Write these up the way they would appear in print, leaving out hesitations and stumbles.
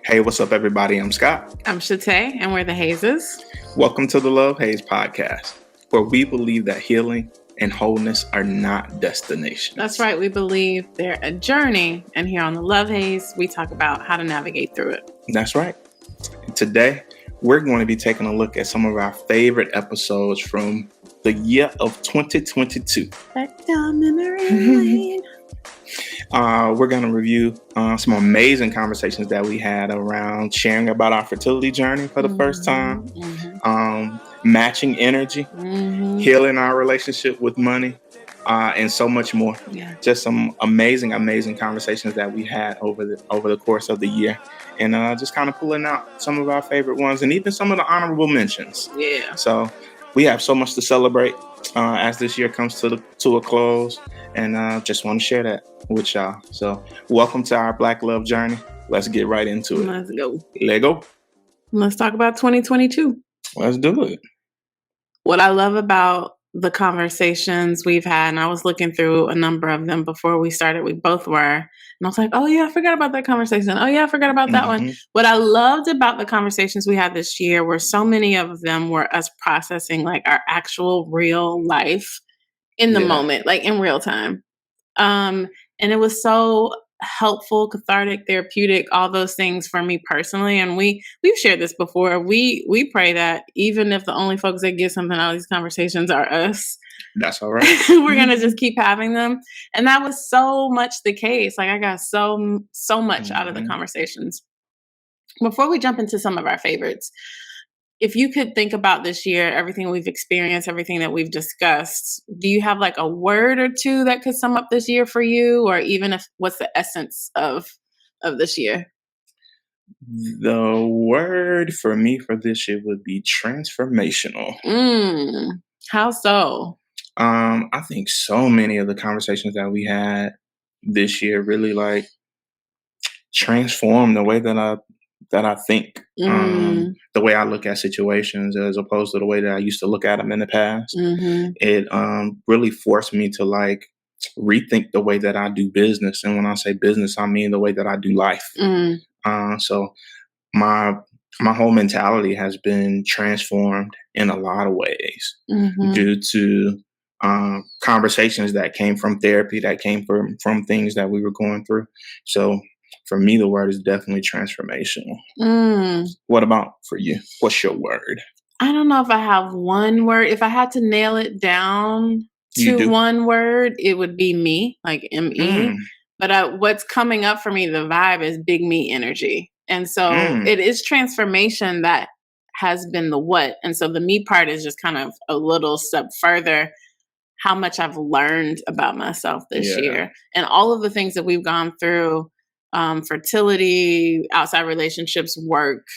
Hey, what's up, everybody? I'm Scott. I'm Shatay, and we're the Hazes. Welcome to the Love Haze podcast, where we believe that healing and wholeness are not destinations. That's right. We believe they're a journey. And here on the Love Haze, we talk about how to navigate through it. That's right. And today, we're going to be taking a look at some of our favorite episodes from the year of 2022. Back down memory lane. We're going to review some amazing conversations that we had around sharing about our fertility journey for the first time, matching energy, healing our relationship with money, and so much more. Yeah. Just some amazing conversations that we had over the course of the year, and just kind of pulling out some of our favorite ones and even some of the honorable mentions. Yeah. So we have so much to celebrate as this year comes to a close, and just want to share that with y'all. So welcome to our Black Love journey. Let's get right into it. Let's go. Lego. Let's talk about 2022. Let's do it. What I love about the conversations we've had, and I was looking through a number of them before we started, we both were, and I was like, oh yeah, I forgot about that conversation. Oh yeah, I forgot about that one. What I loved about the conversations we had this year were so many of them were us processing like our actual real life in the moment, like in real time. And it was so helpful, cathartic, therapeutic, all those things for me personally. And we've shared this before. We pray that even if the only folks that get something out of these conversations are us, that's all right. We're gonna just keep having them. And that was so much the case. Like I got so much out of the conversations. Before we jump into some of our favorites, if you could think about this year, everything we've experienced, everything that we've discussed, do you have like a word or two that could sum up this year for you? Or even if what's the essence of this year? The word for me for this year would be transformational. How so? I think so many of the conversations that we had this year really like transformed the way that I think, the way I look at situations as opposed to the way that I used to look at them in the past. It really forced me to like rethink the way that I do business. And when I say business, I mean the way that I do life. So my whole mentality has been transformed in a lot of ways due to conversations that came from therapy, that came from things that we were going through. So for me, the word is definitely transformational. What about for you? What's your word? I don't know if I have one word. If I had to nail it down to one word, it would be me, like M-E. But what's coming up for me, the vibe is big me energy. And so it is transformation that has been the what. And so the me part is just kind of a little step further, how much I've learned about myself this year. And all of the things that we've gone through, fertility, outside relationships, work,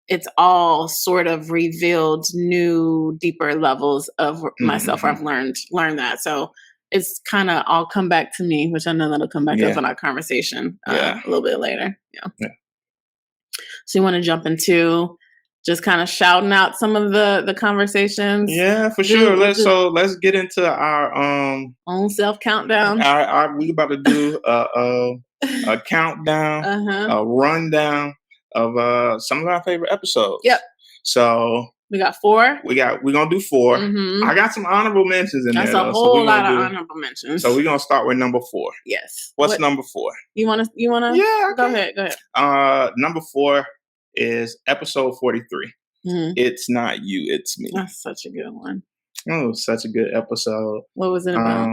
it's all sort of revealed new, deeper levels of myself. I've learned that. So it's kind of all come back to me, which I know that'll come back up in our conversation a little bit later. Yeah. So you want to jump into just kind of shouting out some of the conversations? Yeah, for sure. Let's get into our own self countdown. We about to do a countdown, a rundown of some of our favorite episodes. Yep. So we got 4. We're gonna do 4. I got some honorable mentions in there. That's a whole lot of honorable mentions. So we're gonna start with number 4. Yes. What's number 4? You wanna? Yeah. Okay. Go ahead. Number 4 is episode 43. It's not you, it's me. That's such a good one. Oh, such a good episode. What was it about?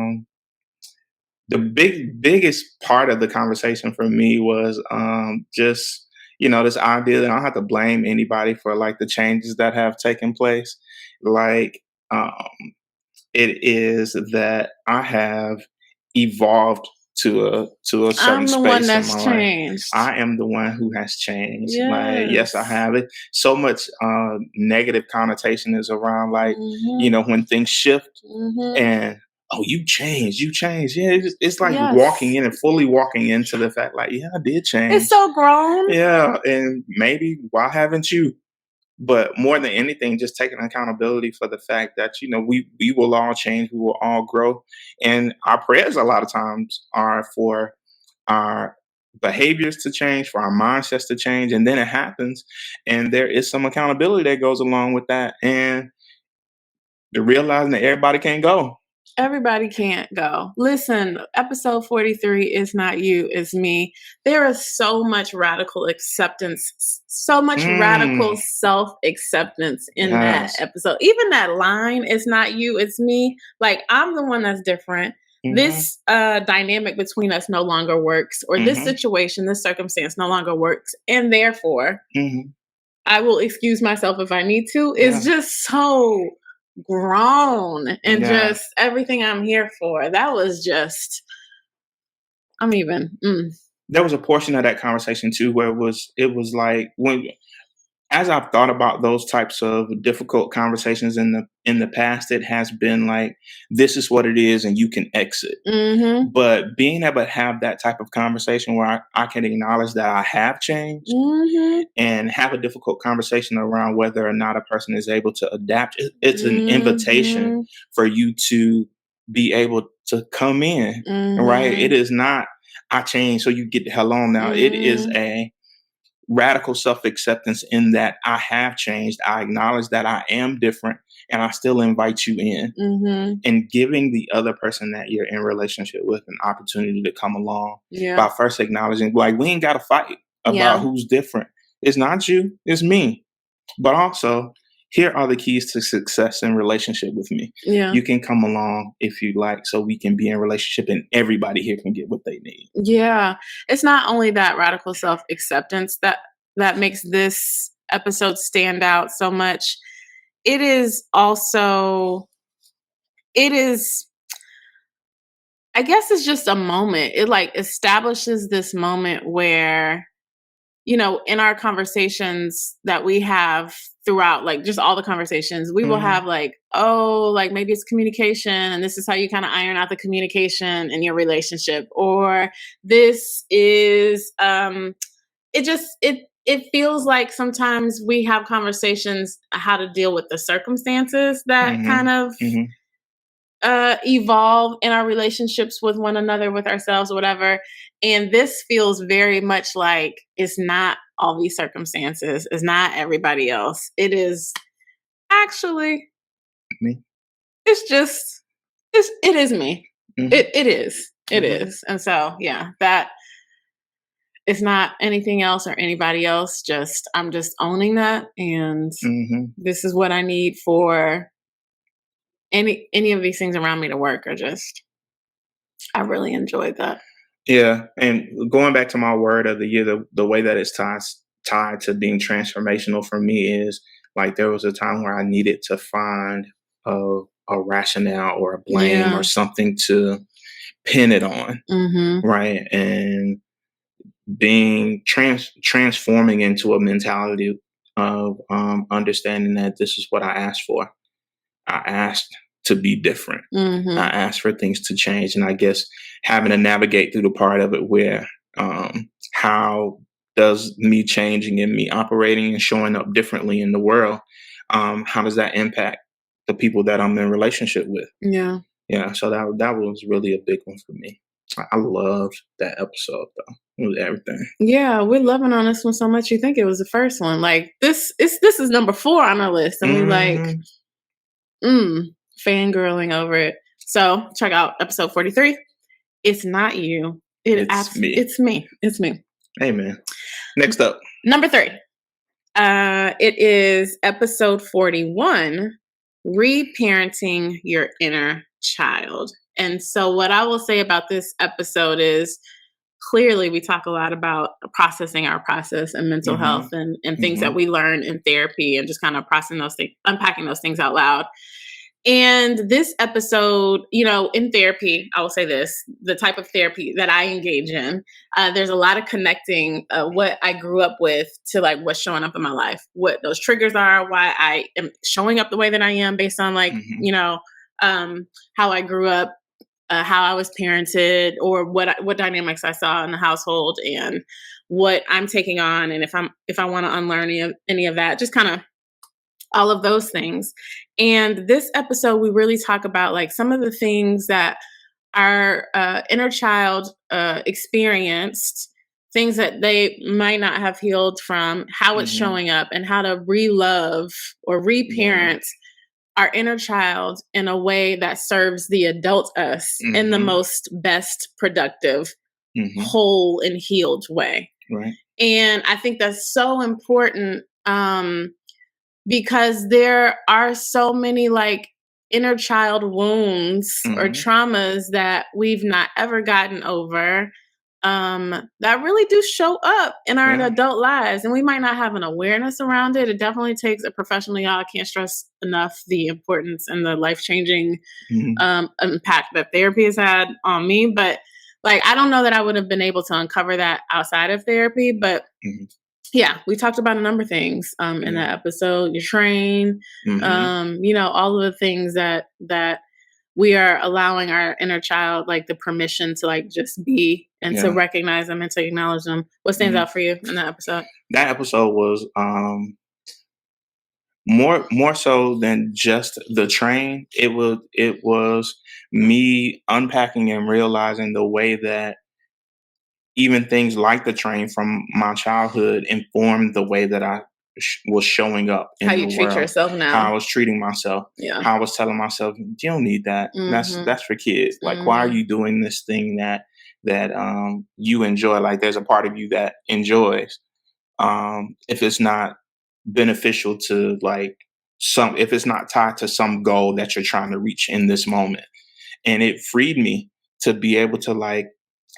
The biggest part of the conversation for me was just, this idea that I don't have to blame anybody for like the changes that have taken place. Like it is that I have evolved to a certain space. I'm the one that's changed. I am the one who has changed. Yes, I have it. So much negative connotation is around like, when things shift and you changed. Yeah, it's like walking in and fully walking into the fact like, I did change. It's so grown. Yeah, and maybe why haven't you? But more than anything, just taking accountability for the fact that, we will all change, we will all grow. And our prayers a lot of times are for our behaviors to change, for our mindsets to change, and then it happens, and there is some accountability that goes along with that, and the realizing that everybody can't go. Everybody can't go. Listen, episode 43 is not you, it's me. There is so much radical acceptance, so much radical self-acceptance in that episode. Even that line, it's not you, it's me. Like, I'm the one that's different. This dynamic between us no longer works, or this situation, this circumstance no longer works. And therefore, I will excuse myself if I need to. It's just so grown and just everything I'm here for. That was just, There was a portion of that conversation too where it was like, when, as I've thought about those types of difficult conversations in the past, it has been like, this is what it is and you can exit. But being able to have that type of conversation where I can acknowledge that I have changed and have a difficult conversation around whether or not a person is able to adapt, it's an invitation for you to be able to come in, right? It is not, I changed so you get the hell on now. It is a radical self-acceptance in that I have changed. I acknowledge that I am different, and I still invite you in. And giving the other person that you're in relationship with an opportunity to come along by first acknowledging, like, we ain't got to fight about who's different. It's not you, it's me. But also, here are the keys to success in relationship with me. You can come along if you like, so we can be in relationship and everybody here can get what they need. Yeah. It's not only that radical self-acceptance that makes this episode stand out so much. It is also, I guess it's just a moment. It like establishes this moment where, you know, in our conversations that we have throughout, like just all the conversations, we will have like, oh, like maybe it's communication and this is how you kind of iron out the communication in your relationship. Or this is, it feels like sometimes we have conversations how to deal with the circumstances that kind of evolve in our relationships with one another, with ourselves, whatever. And this feels very much like it's not all these circumstances. It's not everybody else. It is actually me. It's just, it is me. It is. And so, yeah, that it's not anything else or anybody else. Just, I'm just owning that. And this is what I need for any of these things around me to work. Or just, I really enjoyed that. Yeah. And going back to my word of the year, the way that it's tied to being transformational for me is like, there was a time where I needed to find a rationale or a blame or something to pin it on. Right. And being transforming into a mentality of understanding that this is what I asked for. I asked to be different. I asked for things to change. And I guess having to navigate through the part of it where how does me changing and me operating and showing up differently in the world, how does that impact the people that I'm in relationship with? Yeah. So that was really a big one for me. I loved that episode though. It was everything. Yeah, we're loving on this one so much. You think it was the first one? Like this is number 4 on our list, and we like fangirling over it. So check out episode 43. It's not you. It's me. It's me. It's me. Amen. Next up, number 3. It is episode 41. Reparenting your inner child. And so what I will say about this episode is, clearly we talk a lot about processing our process and mental health and things that we learn in therapy, and just kind of processing those things, unpacking those things out loud. And this episode, you know, in therapy, I will say this, the type of therapy that I engage in, there's a lot of connecting what I grew up with to like what's showing up in my life, what those triggers are, why I am showing up the way that I am based on like, you know, how I grew up, how I was parented, or what dynamics I saw in the household, and what I'm taking on, and if I want to unlearn any of that, just kind of all of those things. And this episode, we really talk about like some of the things that our inner child experienced things that they might not have healed from, how it's showing up, and how to re-love or reparent our inner child in a way that serves the adult us in the most best productive, whole and healed way. Right. And I think that's so important because there are so many like inner child wounds or traumas that we've not ever gotten over that really do show up in our adult lives, and we might not have an awareness around it. It definitely takes a professional. Y'all, I can't stress enough the importance and the life-changing impact that therapy has had on me. But like, I don't know that I would have been able to uncover that outside of therapy. But yeah, we talked about a number of things in that episode. Your train, all of the things that we are allowing our inner child like the permission to like just be and to recognize them and to acknowledge them. What stands out for you in that episode? That episode was more so than just the train. It was me unpacking and realizing the way that even things like the train from my childhood informed the way that I was showing up in how you the treat world, yourself now, how I was treating myself, how I was telling myself, you don't need that. That's for kids. Like, why are you doing this thing that you enjoy? Like, there's a part of you that enjoys. If it's not beneficial to like if it's not tied to some goal that you're trying to reach in this moment. And it freed me to be able to like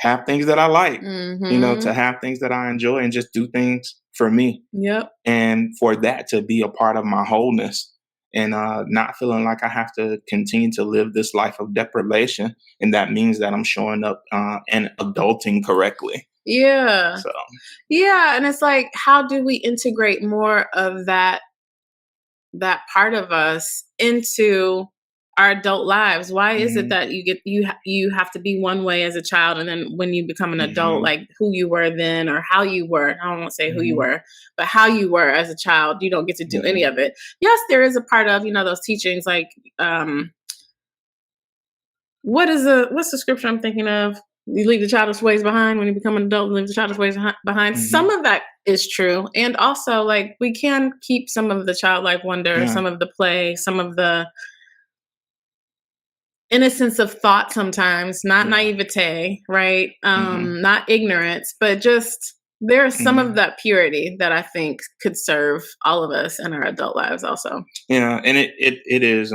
have things that I like, to have things that I enjoy and just do things for me. Yep. And for that to be a part of my wholeness and not feeling like I have to continue to live this life of deprivation. And that means that I'm showing up and adulting correctly. Yeah. So. Yeah. And it's like, how do we integrate more of that part of us into our adult lives? Why is it that you have to be one way as a child, and then when you become an adult, like who you were then or how you were, I don't want to say who you were, but how you were as a child, you don't get to do any of it. Yes, there is a part of, those teachings like what's the scripture I'm thinking of? You leave the childish ways behind when you become an adult, leave the childish ways behind. Some of that is true. And also like we can keep some of the childlike wonder, some of the play, some of the innocence of thought sometimes, not naivete, right? Not ignorance, but just there's some of that purity that I think could serve all of us in our adult lives also. Yeah, and it is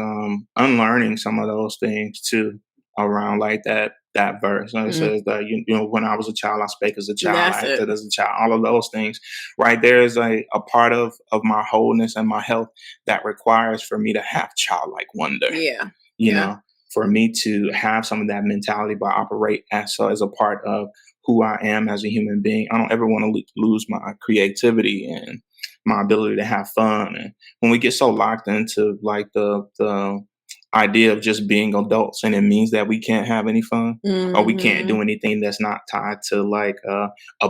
unlearning some of those things too around like that verse. It says that when I was a child, I spake as a child, I acted as a child. All of those things, right? There is a part of my wholeness and my health that requires for me to have childlike wonder. Yeah, you know, for me to have some of that mentality, but operate as a part of who I am as a human being. I don't ever want to lose my creativity and my ability to have fun. And when we get so locked into like the idea of just being adults, and it means that we can't have any fun or we can't do anything that's not tied to like a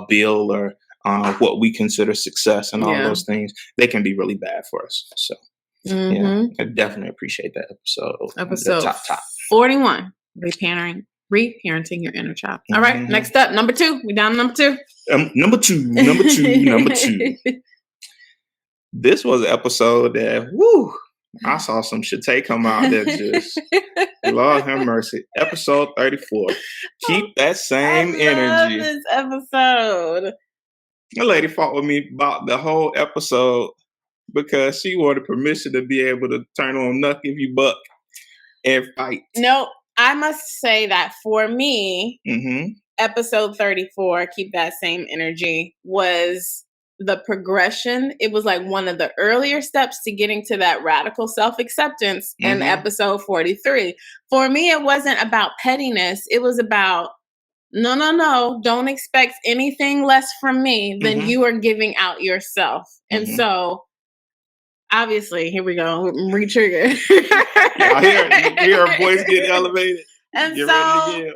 bill or what we consider success and all those things, they can be really bad for us. So yeah, I definitely appreciate that episode. Top 41, reparenting your inner child. All right, next up, number 2. We down to number 2. Number two. This was an episode that, I saw some shit come out that just, Lord have mercy. Episode 34. Keep that same energy. I love this episode. The lady fought with me about the whole episode because she wanted permission to be able to turn on Knuck If You Buck and fight. No, I must say that for me, episode 34, Keep That Same Energy, was the progression. It was like one of the earlier steps to getting to that radical self-acceptance in episode 43. For me, it wasn't about pettiness. It was about, no, don't expect anything less from me than you are giving out yourself. And so, obviously, here we go, re-trigger. I hear her voice get elevated. And get so, ready to give.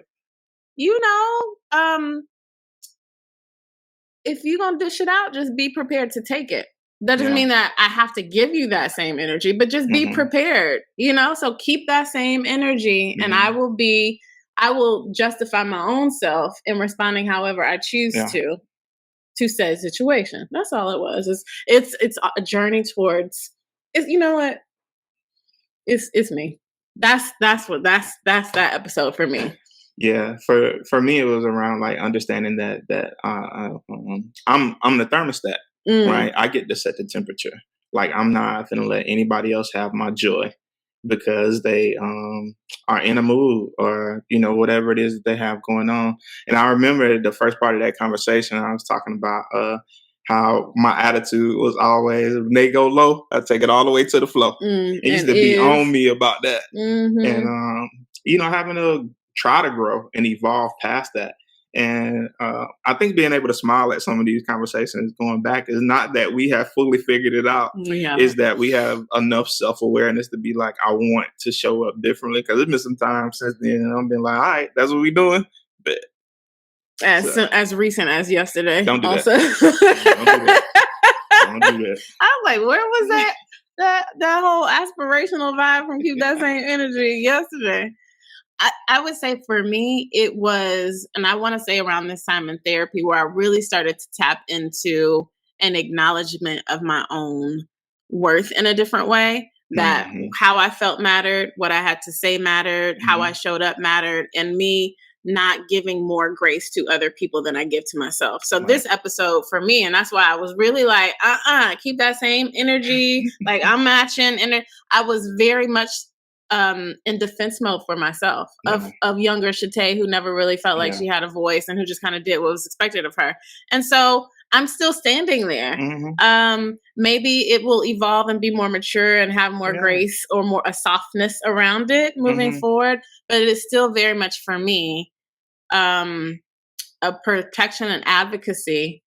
If you're going to dish it out, just be prepared to take it. That doesn't mean that I have to give you that same energy, but just be prepared, So keep that same energy and I will justify my own self in responding however I choose to. to said situation. That's all it was. It's a journey towards. You know what? It's me. That's that episode for me. Yeah, for me, it was around like understanding that I'm the thermostat, right? I get to set the temperature. Like I'm not gonna let anybody else have my joy because they are in a mood or whatever it is that they have going on. And I remember the first part of that conversation, I was talking about how my attitude was always when they go low, I take it all the way to the flow. It used to be on me about that, and having to try to grow and evolve past that. And I think being able to smile at some of these conversations going back is not that we have fully figured it out. Is that we have enough self-awareness to be like, I want to show up differently. Because it's been some time since then. I've been like, all right, that's what we're doing. But as recent as yesterday. Don't do also. that. Don't do that. I'm like, where was that whole aspirational vibe from Keep That Same Energy yesterday? I would say for me, it was, and I want to say around this time in therapy where I really started to tap into an acknowledgement of my own worth in a different way, that how I felt mattered, what I had to say mattered, how I showed up mattered, and me not giving more grace to other people than I give to myself. So this episode for me, and that's why I was really like, keep that same energy. Like I'm matching. And I was very much in defense mode for myself of younger Shatay, who never really felt like she had a voice and who just kind of did what was expected of her. And so I'm still standing there. Maybe it will evolve and be more mature and have more grace or more a softness around it moving forward. But it is still very much for me a protection and advocacy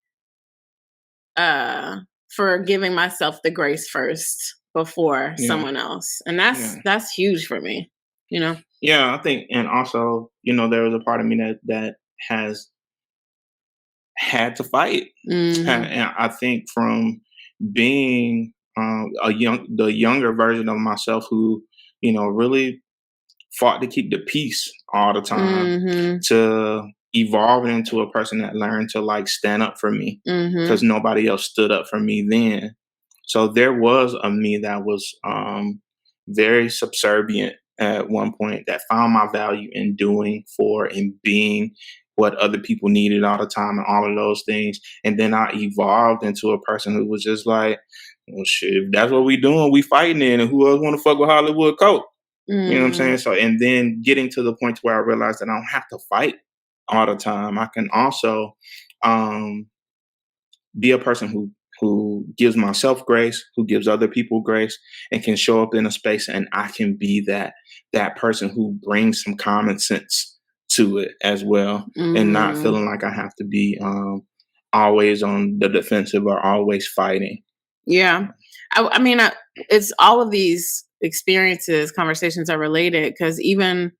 for giving myself the grace first before someone else. And that's huge for me, Yeah, I think, and also, there was a part of me that has had to fight. And I think from being the younger version of myself who, really fought to keep the peace all the time, to evolving into a person that learned to like stand up for me because nobody else stood up for me then. So there was a me that was very subservient at one point, that found my value in doing for and being what other people needed all the time and all of those things. And then I evolved into a person who was just like, well, shit, if that's what we doing, we fighting in, and who else want to fuck with Hollywood Coke? You know what I'm saying? So, and then getting to the point where I realized that I don't have to fight all the time. I can also be a person who gives myself grace, who gives other people grace, and can show up in a space and I can be that person who brings some common sense to it as well, and not feeling like I have to be always on the defensive or always fighting. Yeah. I mean, it's all of these experiences, conversations are related because even,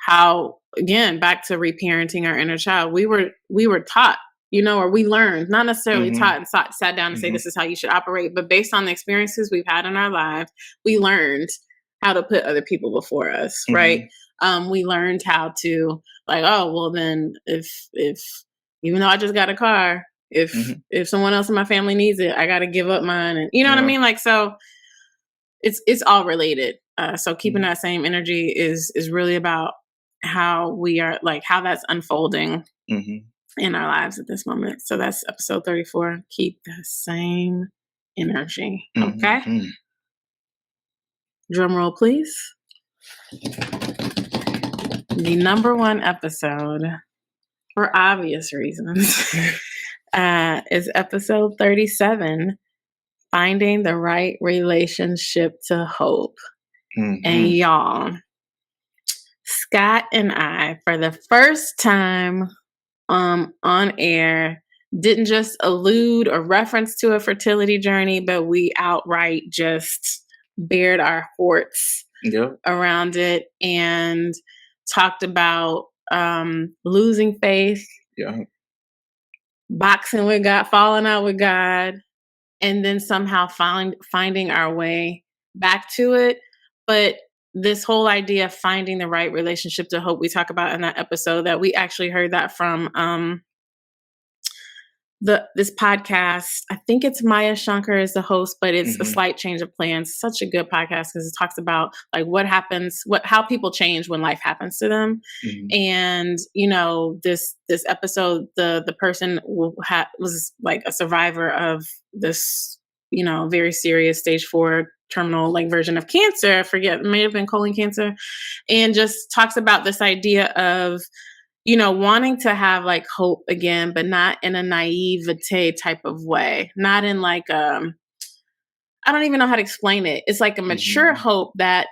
how, again, back to reparenting our inner child, we were taught, or we learned, not necessarily taught and sat down and say, this is how you should operate. But based on the experiences we've had in our lives, we learned how to put other people before us. Right. We learned how to like, oh, well then if even though I just got a car, if someone else in my family needs it, I got to give up mine. And you know what I mean? Like, so it's all related. So keeping that same energy is really about how we are, like how that's unfolding in our lives at this moment. So that's episode 34. Keep the same energy. Okay. Drum roll, please. The number one episode, for obvious reasons, is episode 37, Finding the Right Relationship to Hope. And y'all, Scott and I, for the first time on air, didn't just allude or reference to a fertility journey, but we outright just bared our hearts around it and talked about losing faith, boxing with God, falling out with God, and then somehow finding our way back to it. But this whole idea of finding the right relationship to hope, we talk about in that episode, that we actually heard that from this podcast, I think it's Maya Shankar is the host, but it's A Slight Change of Plans. Such a good podcast because it talks about like what happens, how people change when life happens to them. And this episode, the person was like a survivor of this very serious stage 4 terminal like version of cancer. I forget, it may have been colon cancer, and just talks about this idea of wanting to have like hope again, but not in a naivete type of way. Not in like, I don't even know how to explain it. It's like a mature hope that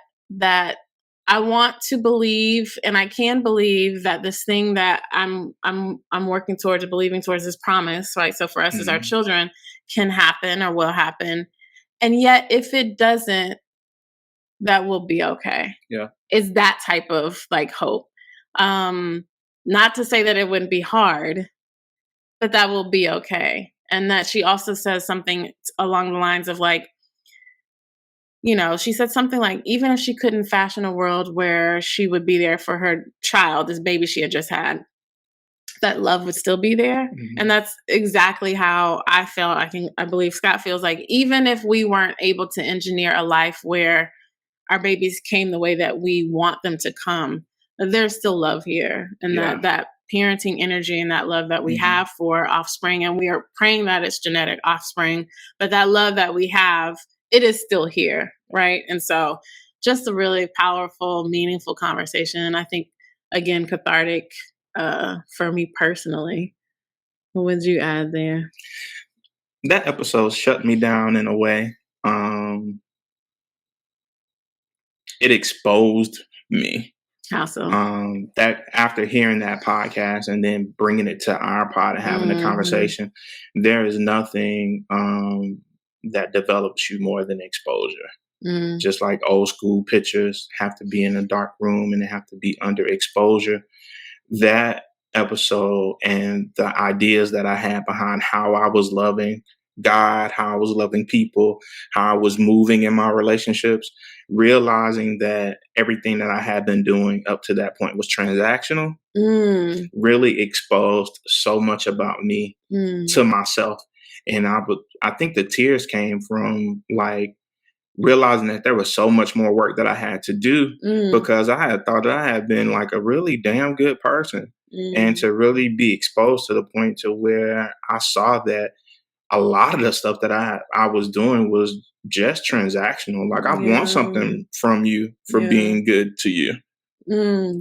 I want to believe, and I can believe that this thing that I'm working towards or believing towards this promise, right? So for us as our children can happen or will happen. And yet if it doesn't, that will be okay. Yeah. It's that type of like hope. Not to say that it wouldn't be hard, but that will be okay. And that she also says something along the lines of like, she said something like, even if she couldn't fashion a world where she would be there for her child, this baby she had just had, that love would still be there. And that's exactly how I felt. I believe Scott feels like, even if we weren't able to engineer a life where our babies came the way that we want them to come, there's still love here. And that parenting energy and that love that we have for offspring, and we are praying that it's genetic offspring, but that love that we have, it is still here, right? And so just a really powerful, meaningful conversation. And I think, again, cathartic for me personally. What would you add there? That episode shut me down in a way. It exposed me. How so? That after hearing that podcast and then bringing it to our pod and having the conversation, there is nothing that develops you more than exposure. Just like old school pictures have to be in a dark room and they have to be under exposure. That episode and the ideas that I had behind how I was loving God, how I was loving people, how I was moving in my relationships, realizing that everything that I had been doing up to that point was transactional, really exposed so much about me to myself. And I think the tears came from like realizing that there was so much more work that I had to do because I had thought that I had been like a really damn good person. And to really be exposed to the point to where I saw that a lot of the stuff that I was doing was just transactional. Like I want something from you for being good to you.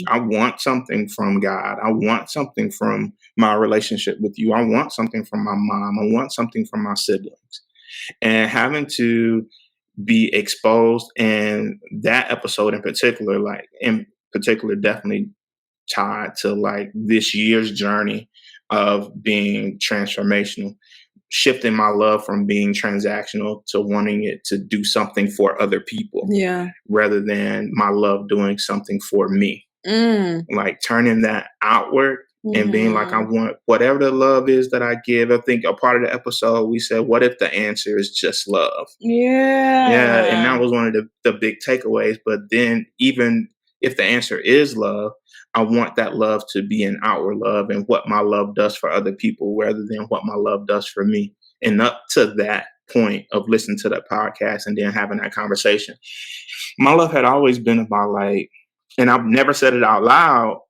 I want something from God. I want something from my relationship with you. I want something from my mom. I want something from my siblings. And having to be exposed, and that episode in particular, definitely tied to like this year's journey of being transformational, shifting my love from being transactional to wanting it to do something for other people rather than my love doing something for me. Like turning that outward and being like, I want whatever the love is that I give. I think a part of the episode, we said, what if the answer is just love? Yeah. And that was one of the big takeaways. But then even if the answer is love, I want that love to be an outward love and what my love does for other people rather than what my love does for me. And up to that point of listening to that podcast and then having that conversation, my love had always been about like, and I've never said it out loud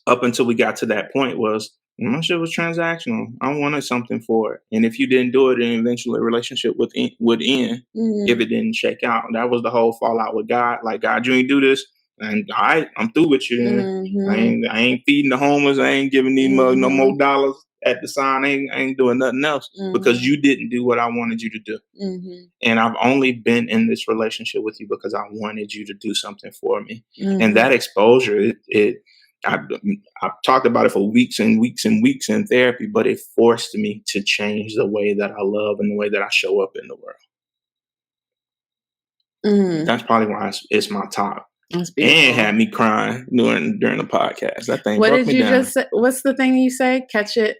up until we got to that point, was my shit was transactional. I wanted something for it. And if you didn't do it, then eventually a relationship would end if it didn't shake out. That was the whole fallout with God. Like, God, you ain't do this. And I'm through with you. I ain't feeding the homeless. I ain't giving these mugs no more dollars at the sign. I ain't doing nothing else because you didn't do what I wanted you to do. And I've only been in this relationship with you because I wanted you to do something for me. And that exposure, I've talked about it for weeks and weeks and weeks in therapy, but it forced me to change the way that I love and the way that I show up in the world. That's probably why it's my top. And had me crying during the podcast. That thing. What broke did me you down. just say? What's the thing you say? Catch it.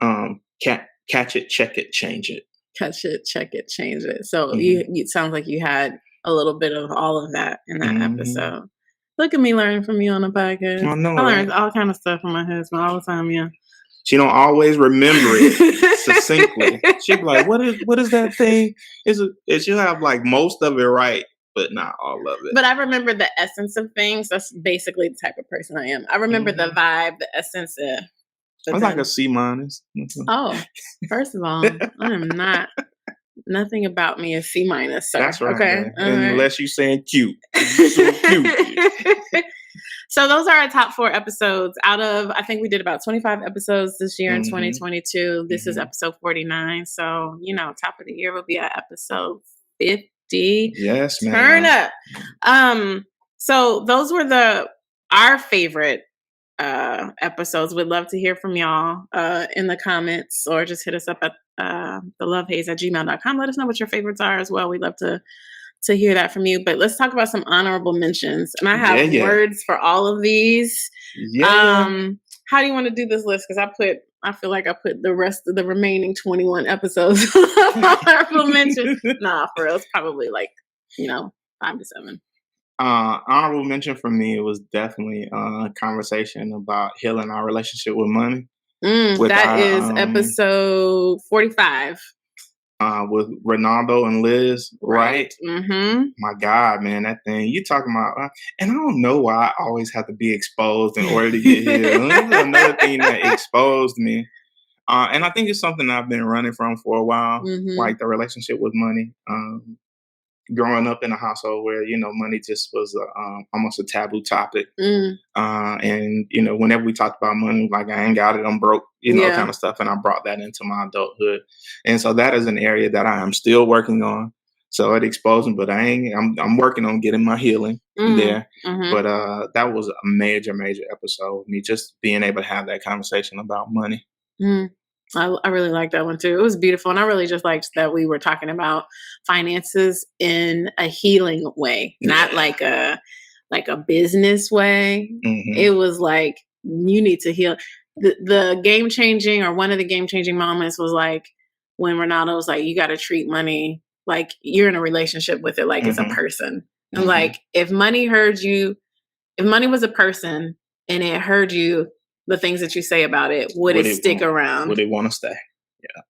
Catch it, check it, change it. Catch it, check it, change it. So it sounds like you had a little bit of all of that in that episode. Look at me learning from you on the podcast. I know, I learned all kind of stuff from my husband all the time. Yeah. She don't always remember it succinctly. She'll be like, what is that thing? She'll have like most of it right, but not all of it. But I remember the essence of things. That's basically the type of person I am. I remember the vibe, the essence. I'm like a C-. Oh, first of all, I am not. Nothing about me is C-, sir. That's right. Okay. Unless you're saying cute. You're so cute. So those are our top 4 episodes out of, I think we did about 25 episodes this year in 2022. This is episode 49. So, top of the year will be at episode 50. Yes, man. Turn up. So those were our favorite episodes. We'd love to hear from y'all in the comments, or just hit us up at thelovehaze@gmail.com. Let us know what your favorites are as well. We'd love to hear that from you. But let's talk about some honorable mentions. And I have words for all of these. How do you want to do this list? Because I feel like I put the rest of the remaining 21 episodes honorable mentions. Nah, for real, it's probably like 5 to 7. Honorable mention for me was definitely a conversation about healing our relationship with money. That is episode 45. With Ronaldo and Liz, right? Mm-hmm. My God, man, that thing you talking about, and I don't know why I always have to be exposed in order to get healed. Another thing that exposed me, and I think it's something I've been running from for a while, like the relationship with money. Growing up in a household where money just was almost a taboo topic, and whenever we talked about money, like I ain't got it, I'm broke, kind of stuff, and I brought that into my adulthood, and so that is an area that I am still working on. So it exposed me, but I'm working on getting my healing there. But that was a major episode. Me just being able to have that conversation about money. I really liked that one too. It was beautiful. And I really just liked that we were talking about finances in a healing way, not like a business way. It was like, you need to heal. The game changing, or one of the game changing moments was like when Ronaldo was like, you got to treat money like you're in a relationship with it, like it's a person. And like, if money was a person and it heard you, the things that you say about it, would it stick around? Would it want to stay? Yeah.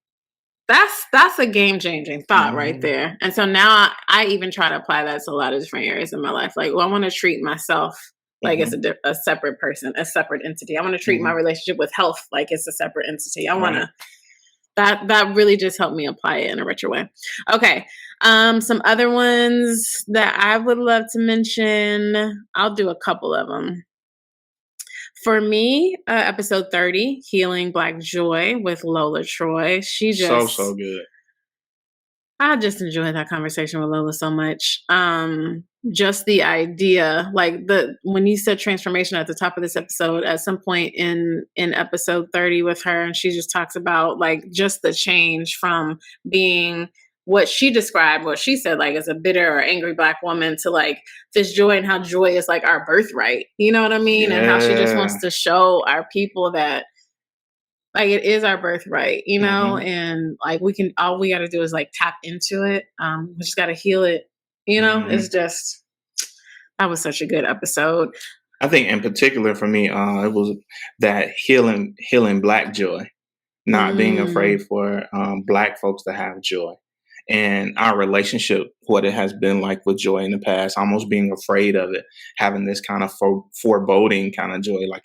That's a game-changing thought right there. And so now I even try to apply that to a lot of different areas in my life. Like, I want to treat myself like it's a separate person, a separate entity. I want to treat my relationship with health like it's a separate entity. I want to, that really just helped me apply it in a richer way. Okay. Some other ones that I would love to mention. I'll do a couple of them. For me, episode 30, Healing Black Joy with Lola Troy. She just so good. I just enjoyed that conversation with Lola so much. Just the idea, like when you said transformation at the top of this episode, at some point in episode 30 with her, and she just talks about like just the change from being what she described, what she said, like as a bitter or angry Black woman, to like this joy, and how joy is like our birthright. You know what I mean? Yeah. And how she just wants to show our people that like it is our birthright, and like all we got to do is like tap into it. We just got to heal it. It's just, that was such a good episode. I think in particular for me, it was that healing Black joy, not being afraid for Black folks to have joy. And our relationship, what it has been like with joy in the past, almost being afraid of it, having this kind of foreboding kind of joy. Like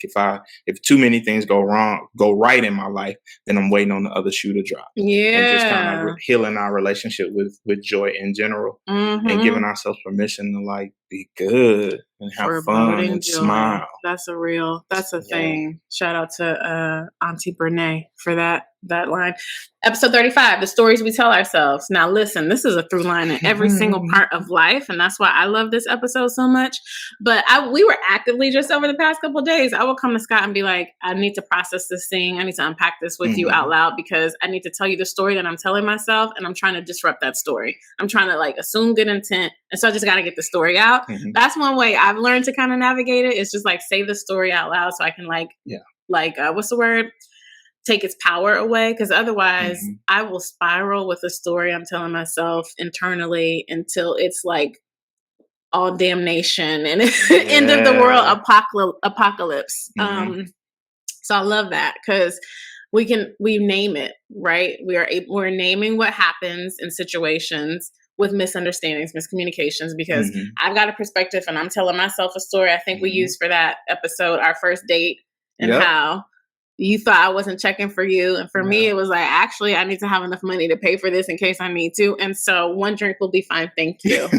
if too many things go right in my life, then I'm waiting on the other shoe to drop. Yeah. And just kind of healing our relationship with joy in general, and giving ourselves permission to like be good and have fun and smile. That's a thing. Shout out to Auntie Brene for that line. Episode 35, the stories we tell ourselves. Now listen, this is a through line in every single part of life, and that's why I love this episode so much. But we were actively, just over the past couple of days, I would come to Scott and be like, I need to process this thing. I need to unpack this with you out loud, because I need to tell you the story that I'm telling myself, and I'm trying to disrupt that story. I'm trying to like assume good intent, and so I just got to get the story out. That's one way I've learned to kind of navigate it. It's just like say the story out loud, so I can what's the word? Take its power away, because otherwise I will spiral with a story I'm telling myself internally until it's like all damnation and end of the world apocalypse. So I love that, because we name it, right? We're naming what happens in situations with misunderstandings, miscommunications, because I've got a perspective and I'm telling myself a story. I think we used for that episode, our first date, and how you thought I wasn't checking for you. And for me, it was like, actually, I need to have enough money to pay for this in case I need to. And so one drink will be fine. Thank you.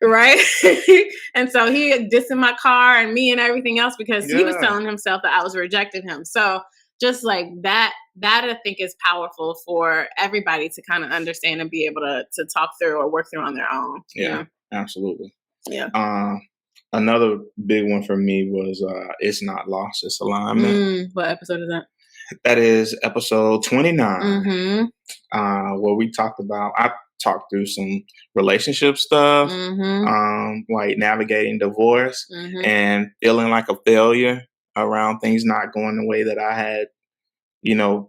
Right. And so he dissing my car and me and everything else because he was telling himself that I was rejecting him. So just like that I think is powerful for everybody to kind of understand and be able to talk through or work through on their own. Yeah, absolutely. Yeah. Another big one for me was It's Not Lost, It's Alignment. What episode is that? That is episode 29, where we talked about, I talked through some relationship stuff, like navigating divorce and feeling like a failure around things not going the way that I had,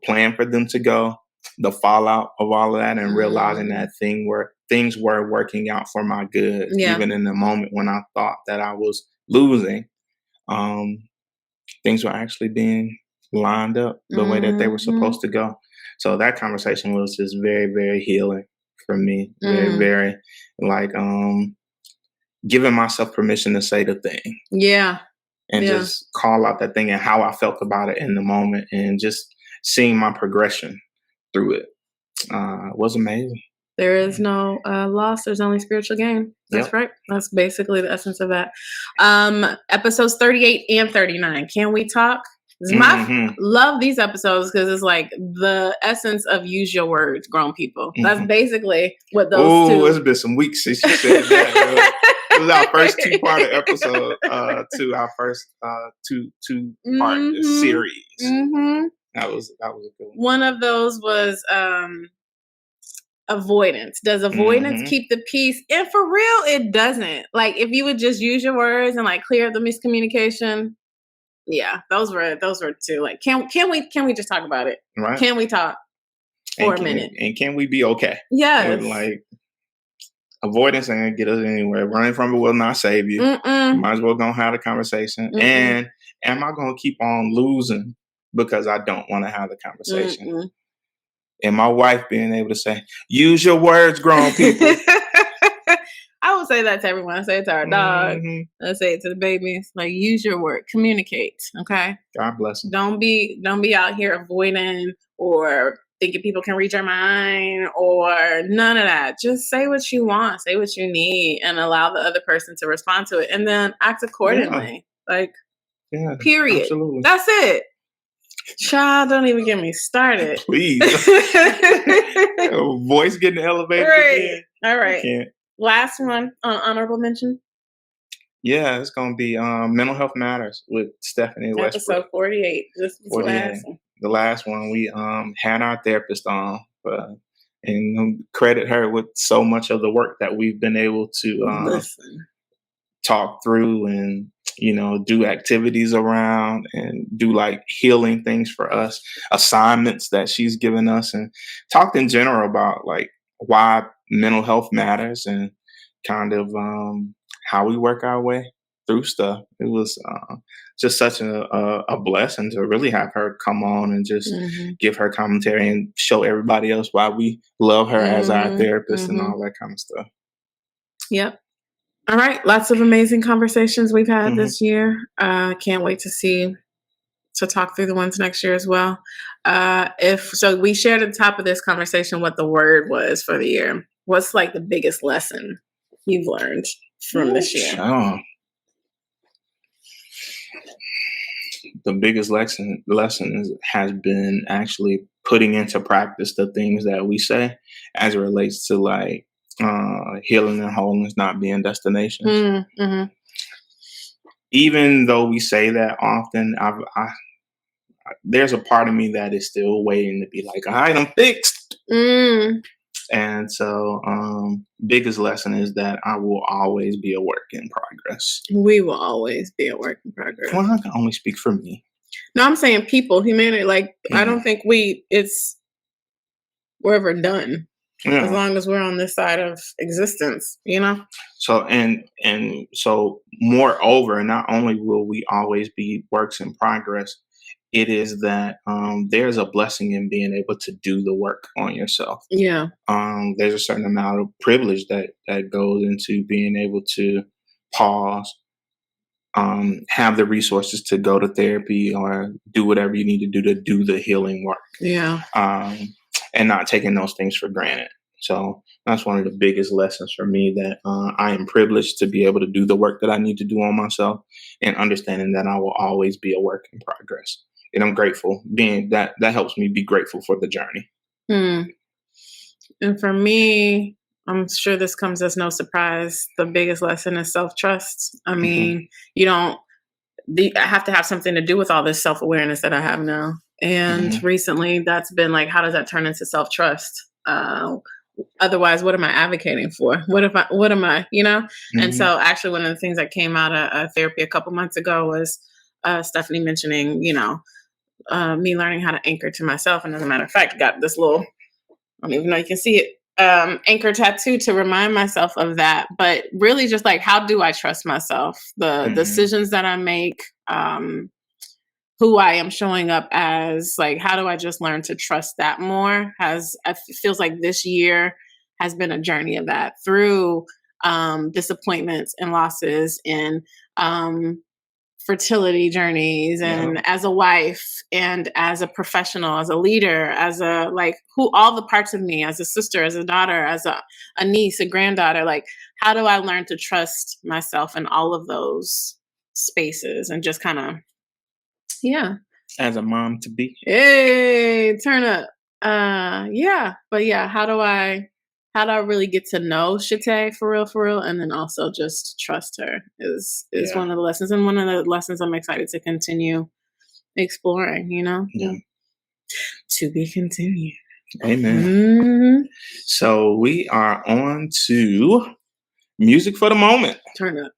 planned for them to go. The fallout of all of that and realizing that things were working out for my good, even in the moment when I thought that I was losing. Things were actually being lined up the way that they were supposed to go. So that conversation was just very, very healing for me. Very, very like giving myself permission to say the thing. Yeah. And just call out that thing and how I felt about it in the moment and just seeing my progression through it. Was amazing. There is no loss. There's only spiritual gain. That's right. That's basically the essence of that. Episodes 38 and 39. Can we talk? Love these episodes because it's like the essence of use your words, grown people. That's basically what those two. It's been some weeks since you said that. It was our first 2-part episode to our first two-part series. That was a good one. One of those was avoidance. Does avoidance keep the peace? And for real, it doesn't. Like if you would just use your words and like clear up the miscommunication. Yeah, those were two. Like, can we just talk about it? Right? Can we talk for a minute? And can we be okay? Yes. Like avoidance ain't gonna get us anywhere. Running from it will not save you. Might as well go have the conversation. And am I gonna keep on losing because I don't want to have the conversation? And my wife being able to say, use your words, grown people. I would say that to everyone. I say it to our dog. I say it to the babies. Like, use your word. Communicate. Okay? God bless them. Don't be out here avoiding or thinking people can read your mind or none of that. Just say what you want. Say what you need and allow the other person to respond to it. And then act accordingly. Like, period. Absolutely. That's it. Child, don't even get me started. Please. Voice getting elevated again. All right. Last one on honorable mention. Yeah, it's going to be Mental Health Matters with Stephanie Westbrook. Episode 48. Just 48. The last one we had our therapist on, and credit her with so much of the work that we've been able to talk through and do activities around and do like healing things for us, assignments that she's given us, and talked in general about like why mental health matters and kind of how we work our way through stuff. It was just such a blessing to really have her come on and just give her commentary and show everybody else why we love her as our therapist and all that kind of stuff. Yep. All right. Lots of amazing conversations we've had this year. Can't wait to talk through the ones next year as well. We shared at the top of this conversation what the word was for the year. What's like the biggest lesson you've learned from this year? The biggest lesson has been actually putting into practice the things that we say as it relates to like healing and wholeness not being destinations. Even though we say that often, there's a part of me that is still waiting to be like, all right, I'm fixed. And so biggest lesson is that I will always be a work in progress. We will always be a work in progress. Well, I can only speak for me. No, I'm saying people, humanity. Like, I don't think we're ever done. Yeah. As long as we're on this side of existence, So so moreover, not only will we always be works in progress, it is that there's a blessing in being able to do the work on yourself. Yeah. There's a certain amount of privilege that goes into being able to pause, have the resources to go to therapy or do whatever you need to do the healing work. Yeah. And not taking those things for granted. So that's one of the biggest lessons for me, that I am privileged to be able to do the work that I need to do on myself, and understanding that I will always be a work in progress. And I'm grateful, being that helps me be grateful for the journey. And for me, I'm sure this comes as no surprise, the biggest lesson is self-trust. I mean, I have to have something to do with all this self-awareness that I have now. And recently that's been like, how does that turn into self-trust? Otherwise, what am I advocating for? What am I, And so actually one of the things that came out of therapy a couple months ago was Stephanie mentioning, me learning how to anchor to myself. And as a matter of fact, got this little, I don't even know you can see it, anchor tattoo to remind myself of that. But really just like, how do I trust myself? The decisions that I make, who I am showing up as, like, how do I just learn to trust that more? It feels like this year has been a journey of that, through disappointments and losses and fertility journeys, and as a wife and as a professional, as a leader, as all the parts of me, as a sister, as a daughter, as a niece, a granddaughter. Like, how do I learn to trust myself in all of those spaces, and just kind of, as a mom to be. Hey, turn up. But how do I really get to know Shate for real, and then also just trust her is one of the lessons, and one of the lessons I'm excited to continue exploring, To be continued. Amen. So we are on to music for the moment. Turn up.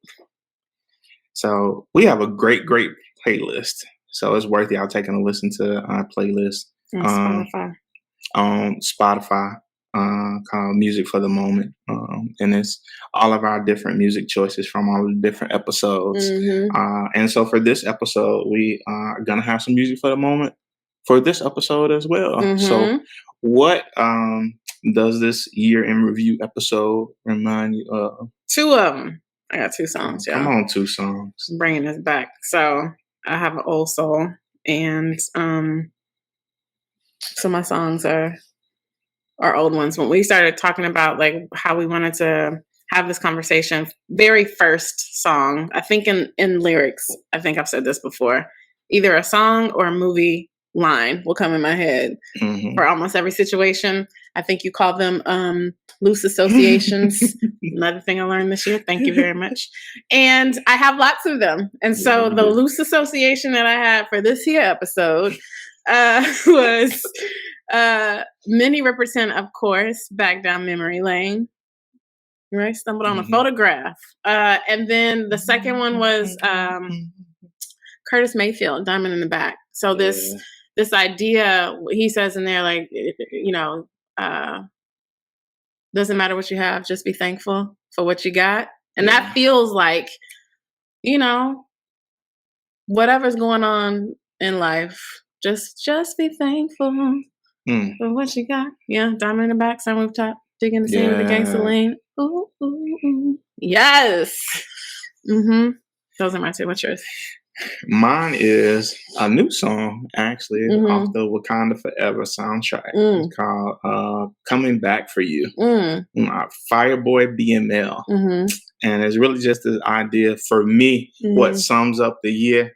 So we have a great playlist. So it's worth y'all taking a listen to our playlist on Spotify, called Music for the Moment. And it's all of our different music choices from all the different episodes. And so for this episode, we are going to have some music for the moment for this episode as well. So what does this year in review episode remind you of? Two of them. I got two songs, y'all. Come on, two songs. Bringing us back. So I have an old soul, and so my songs are old ones. When we started talking about like how we wanted to have this conversation, very first song, I think in lyrics, I think I've said this before, either a song or a movie line will come in my head for almost every situation. I think you call them loose associations. Another thing I learned this year. Thank you very much. And I have lots of them. And so the loose association that I had for this here episode was Many Represent, of course, Back Down Memory Lane. Right? Stumbled on a photograph. And then the second one was Curtis Mayfield, Diamond in the Back. So this idea, he says in there, like, doesn't matter what you have, just be thankful for what you got. And that feels like, whatever's going on in life, just be thankful for what you got. Yeah, Diamond in the Back, sun rooftop, digging the scene with the gangster lean. Ooh, ooh, ooh. Yes. Those are my two. What's yours? Mine is a new song, actually, off the Wakanda Forever soundtrack. It's called Coming Back for You. Fireboy BML. And it's really just the idea for me, what sums up the year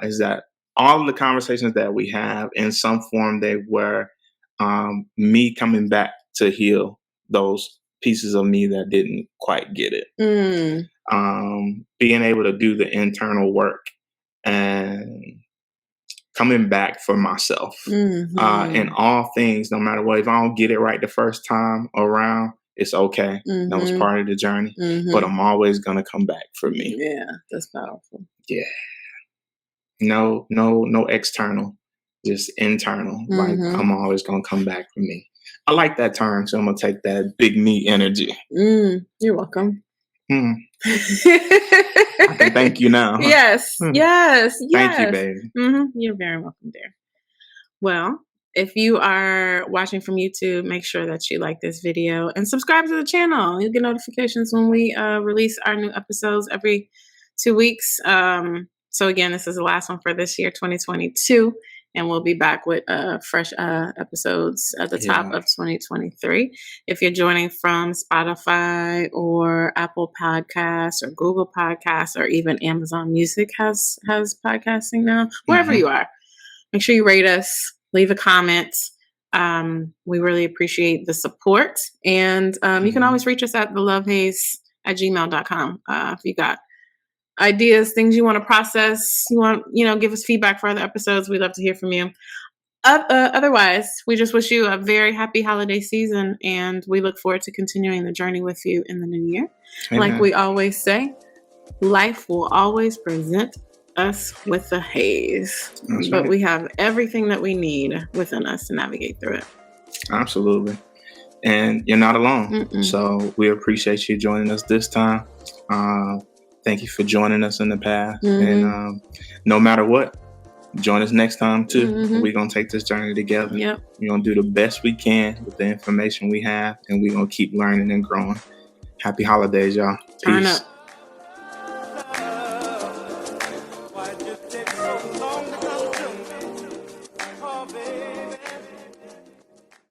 is that all of the conversations that we have, in some form, they were me coming back to heal those pieces of me that didn't quite get it. Being able to do the internal work and coming back for myself in all things, no matter what. If I don't get it right the first time around, it's okay. That was part of the journey. But I'm always going to come back for me. Yeah, that's powerful. Yeah. No external, just internal. Like, I'm always going to come back for me. I like that term, so I'm going to take that big me energy. You're welcome. I can thank you now. Huh? Yes. Yes. Thank you, baby. You're very welcome, dear. Well, if you are watching from YouTube, make sure that you like this video and subscribe to the channel. You'll get notifications when we release our new episodes every 2 weeks. So again, this is the last one for this year, 2022. And we'll be back with fresh episodes at the top of 2023. If you're joining from Spotify or Apple Podcasts or Google Podcasts or even Amazon Music has podcasting now, wherever you are, make sure you rate us, leave a comment. We really appreciate the support. And you can always reach us at thelovehaze@gmail.com if you got ideas, things you want to process, you want, give us feedback for other episodes. We'd love to hear from you. Otherwise, we just wish you a very happy holiday season, and we look forward to continuing the journey with you in the new year. Amen. Like we always say, life will always present us with the haze. That's but right. We have everything that we need within us to navigate through it. Absolutely. And you're not alone. So we appreciate you joining us this time. Thank you for joining us in the past. And no matter what, join us next time too. We're going to take this journey together. Yep. We're going to do the best we can with the information we have, and we're going to keep learning and growing. Happy holidays, y'all. Peace.